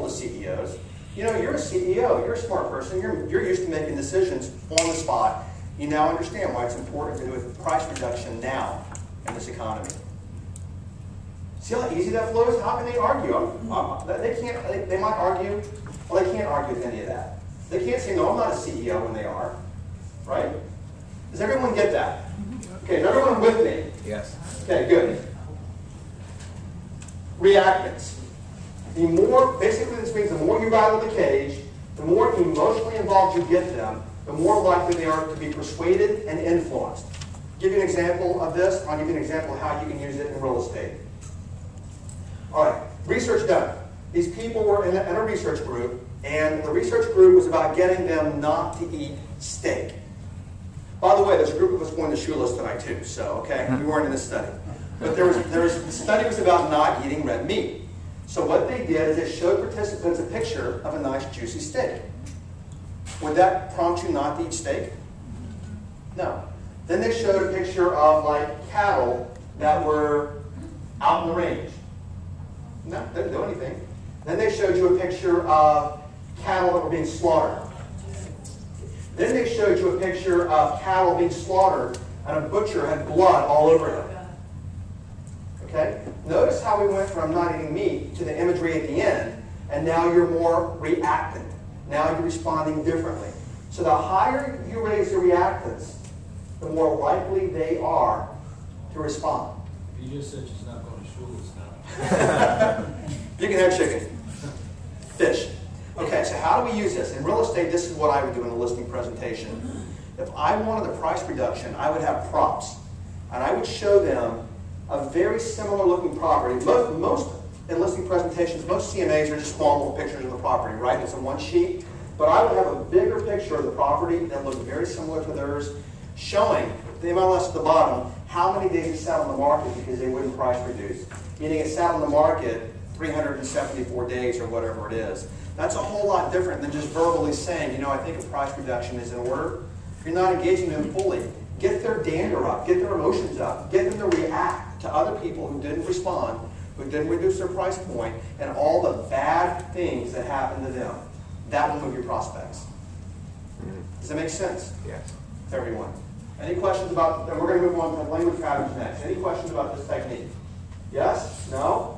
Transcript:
the CEOs. You know, you're a CEO, you're a smart person, you're used to making decisions on the spot. You now understand why it's important to do a price reduction now in this economy. See how easy that flows? How can they argue? They might argue, well, they can't argue with any of that. They can't say, no, I'm not a CEO when they are, right? Does everyone get that? Okay, is everyone with me? Yes. Okay, good. Reactants. Basically this means the more you rattle the cage, the more emotionally involved you get them, the more likely they are to be persuaded and influenced. Give you an example of this. I'll give you an example of how you can use it in real estate. All right, research done. These people were in a research group, and the research group was about getting them not to eat steak. By the way, there's a group of us going to Shoeless tonight too, so okay, we weren't in this study. But the study was about not eating red meat. So what they did is they showed participants a picture of a nice juicy steak. Would that prompt you not to eat steak? No. Then they showed a picture of like cattle that were out in the range. No, didn't do anything. Then they showed you a picture of cattle that were being slaughtered. Then they showed you a picture of cattle being slaughtered and a butcher had blood all over him. Okay? Notice how we went from not eating meat to the imagery at the end, and now you're more reactant. Now you're responding differently. So the higher you raise the reactants, the more likely they are to respond. You just said she's not going to Shoeless now. You can have chicken. Fish. Okay, so how do we use this? In real estate, this is what I would do in a listing presentation. If I wanted a price reduction, I would have props. And I would show them a very similar looking property. Most in listing presentations, most CMAs are just small little pictures of the property, right? It's a one sheet. But I would have a bigger picture of the property that looked very similar to theirs, showing the MLS at the bottom how many days it sat on the market because they wouldn't price reduce. Meaning it sat on the market 374 days or whatever it is. That's a whole lot different than just verbally saying, you know, I think a price reduction is in order. If you're not engaging them fully, get their dander up, get their emotions up, get them to react to other people who didn't respond, who didn't reduce their price point, and all the bad things that happened to them. That will move your prospects. Does that make sense? Yes. To everyone. Any questions about, and we're going to move on to language patterns next. Any questions about this technique? Yes? No?